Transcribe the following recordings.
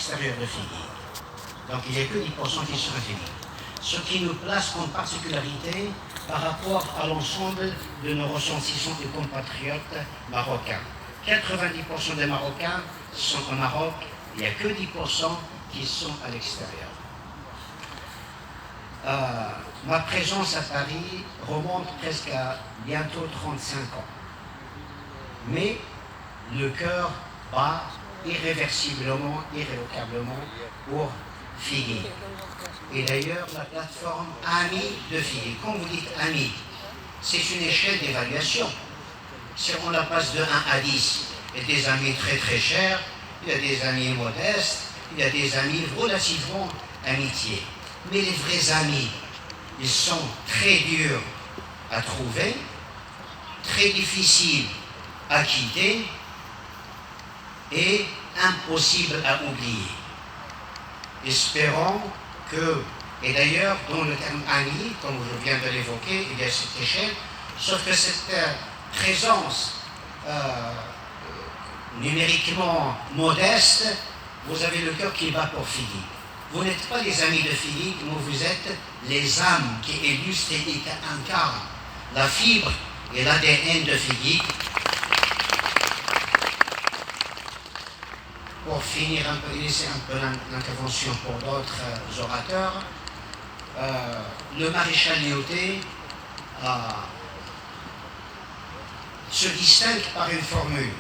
l'extérieur de Figuig. Donc il n'y a que 10% qui sont à Figuig. Ce qui nous place comme particularité par rapport à l'ensemble de nos ressortissants et compatriotes marocains. 90% des Marocains sont au Maroc, il n'y a que 10% qui sont à l'extérieur. Ma présence à Paris remonte presque à bientôt 35 ans. Mais le cœur bat irréversiblement, irrévocablement pour Figuig. Et d'ailleurs, la plateforme Amis de Figuig, quand vous dites Amis, c'est une échelle d'évaluation. Si on la passe de 1 à 10, il y a des amis très très chers, il y a des amis modestes, il y a des amis relativement amitiés. Mais les vrais amis, ils sont très durs à trouver, très difficiles à quitter et impossibles à oublier. Espérons que, et d'ailleurs, dans le terme ami, comme je viens de l'évoquer, il y a cette échelle, sauf que cette présence numériquement modeste, vous avez le cœur qui bat pour Figuig. Vous n'êtes pas les amis de Figuig, mais vous êtes les âmes qui illustrent et qui incarnent la fibre et l'ADN de Figuig. Pour finir un peu, laisser un peu l'intervention pour d'autres orateurs, le maréchal Lyautey se distingue par une formule.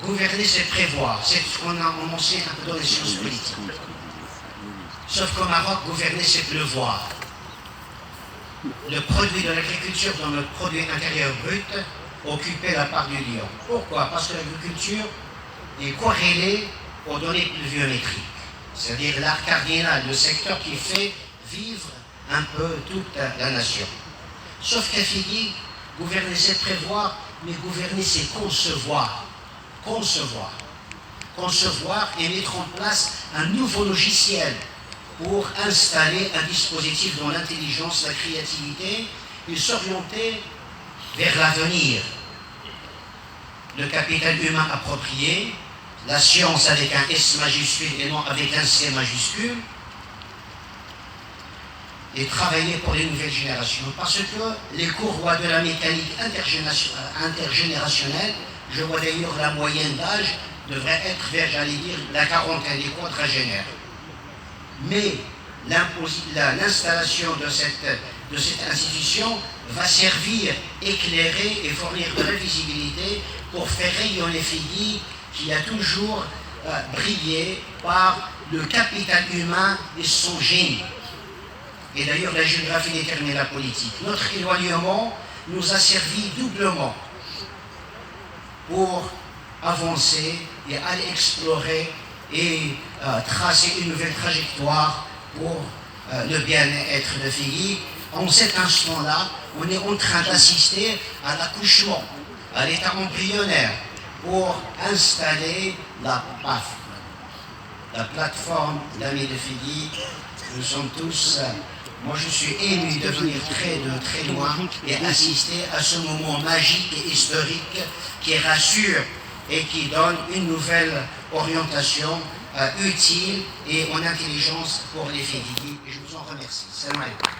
Gouverner, c'est prévoir. C'est ce qu'on a mentionné un peu dans les sciences politiques. Sauf qu'au Maroc, gouverner, c'est pleuvoir. Le produit de l'agriculture dans notre produit intérieur brut occupait la part du lion. Pourquoi? Parce que l'agriculture est corrélée aux données pluviométriques. C'est-à-dire l'art cardinal, le secteur qui fait vivre un peu toute la nation. Sauf qu'à Figuig, gouverner, c'est prévoir, mais gouverner, c'est concevoir. Concevoir et mettre en place un nouveau logiciel pour installer un dispositif dont l'intelligence, la créativité et s'orienter vers l'avenir. Le capital humain approprié, la science avec un S majuscule et non avec un C majuscule, et travailler pour les nouvelles générations. Parce que les courroies de la mécanique intergénérationnelle, je vois d'ailleurs la moyenne d'âge devrait être vers, j'allais dire, la quarantaine des quadragénaires. Mais l'installation de cette institution va servir, éclairer et fournir de la visibilité pour faire rayonner Figuig qui a toujours brillé par le capital humain et son génie. Et d'ailleurs, la géographie détermine la politique. Notre éloignement nous a servi doublement pour avancer et aller explorer et tracer une nouvelle trajectoire pour le bien-être de Figuig. En cet instant-là, on est en train d'assister à l'accouchement, à l'état embryonnaire, pour installer la PAF, la plateforme d'Amis de Figuig. Nous sommes tous... moi, je suis ému de venir de très loin et assister à ce moment magique et historique qui rassure et qui donne une nouvelle orientation utile et en intelligence pour les Figuig. Et je vous en remercie. Salam alaikum.